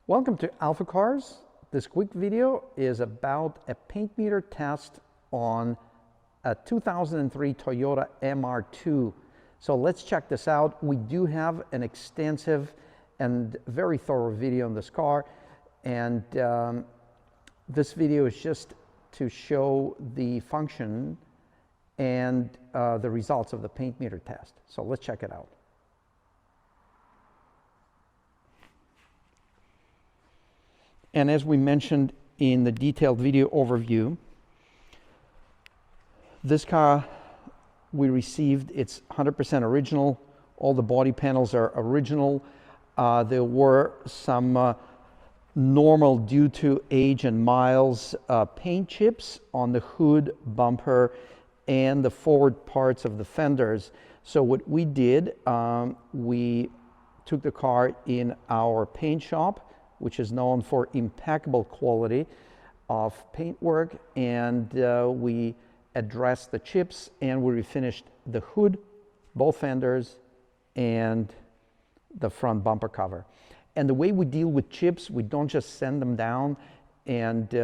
Welcome to AlphaCars. This quick video is about a paint meter test on a 2003 Toyota MR2. So let's check this out. We do have an extensive and very thorough video on this car, and this video is just to show the function and the results of the paint meter test. So let's check it out. And as we mentioned in the detailed video overview, this car we received, it's 100% original. All the body panels are original. There were some normal, due to age and miles, paint chips on the hood, bumper, and the forward parts of the fenders. So what we did, we took the car in our paint shop, which is known for impeccable quality of paintwork, and we addressed the chips and we refinished the hood, both fenders, and the front bumper cover. And the way we deal with chips, we don't just send them down and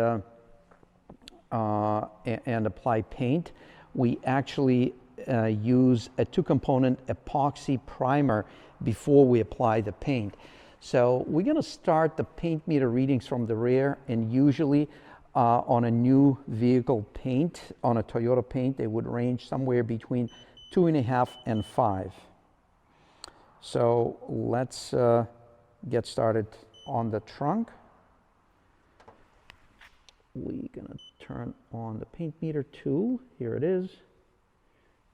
apply paint. We actually use a two-component epoxy primer before we apply the paint. So we're going to start the paint meter readings from the rear, and usually on a new vehicle paint, on a Toyota paint, they would range somewhere between 2.5 and 5. So let's get started on the trunk. We're going to turn on the paint meter tool. Here it is,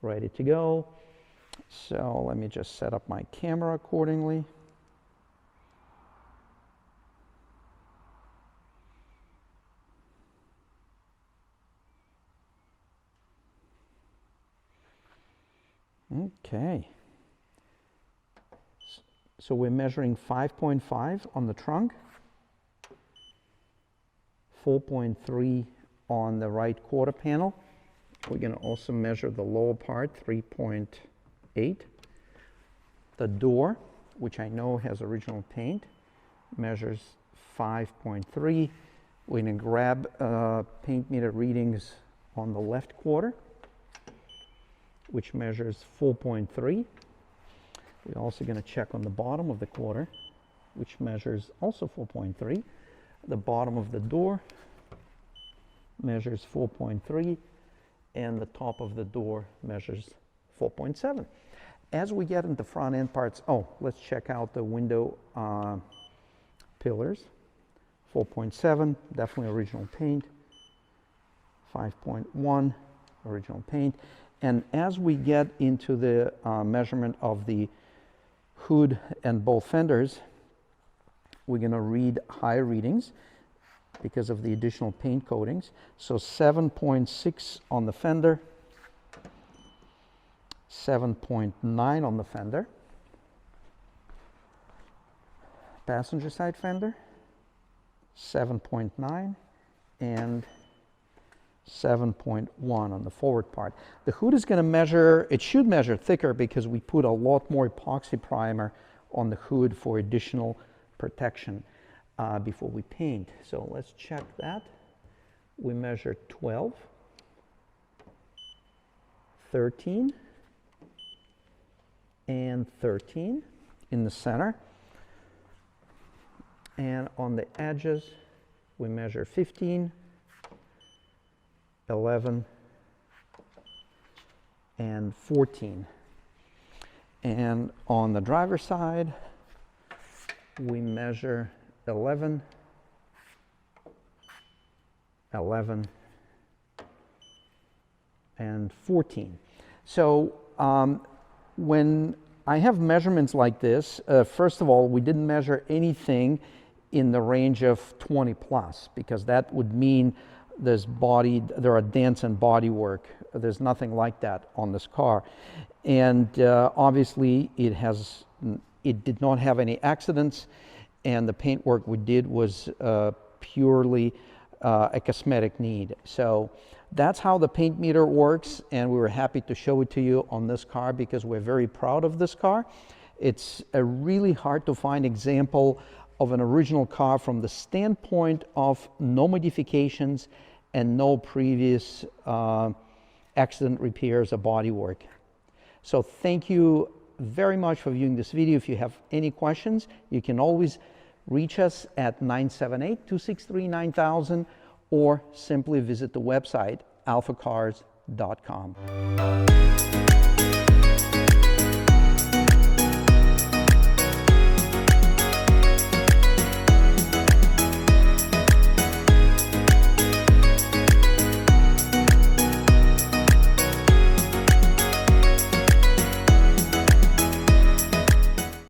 ready to go. So let me just set up my camera accordingly. Okay, so we're measuring 5.5 on the trunk, 4.3 on the right quarter panel. We're going to also measure the lower part, 3.8. The door, which I know has original paint, measures 5.3. We're going to grab paint meter readings on the left quarter, which measures 4.3. We're also going to check on the bottom of the quarter, which measures also 4.3. The bottom of the door measures 4.3, and the top of the door measures 4.7. As we get into front end parts, let's check out the window pillars. 4.7, definitely original paint. 5.1, original paint. And as we get into the measurement of the hood and both fenders, we're going to read higher readings because of the additional paint coatings. So 7.6 on the fender, 7.9 on the fender, passenger side fender, 7.9, and 7.1 on the forward part. The hood is going to measure, it should measure thicker because we put a lot more epoxy primer on the hood for additional protection before we paint. So let's check that. We measure 12, 13, and 13 in the center. And on the edges, we measure 15, 11, and 14. And on the driver's side, we measure 11, 11, and 14. So when I have measurements like this, first of all, we didn't measure anything in the range of 20 plus, because that would mean there are dents and body work. There's nothing like that on this car. And obviously it did not have any accidents, and the paint work we did was purely a cosmetic need. So that's how the paint meter works, and we were happy to show it to you on this car because we're very proud of this car. It's a really hard to find example of an original car from the standpoint of no modifications and no previous accident repairs or body work. So thank you very much for viewing this video. If you have any questions, you can always reach us at 978-263-9000 or simply visit the website alphacars.com.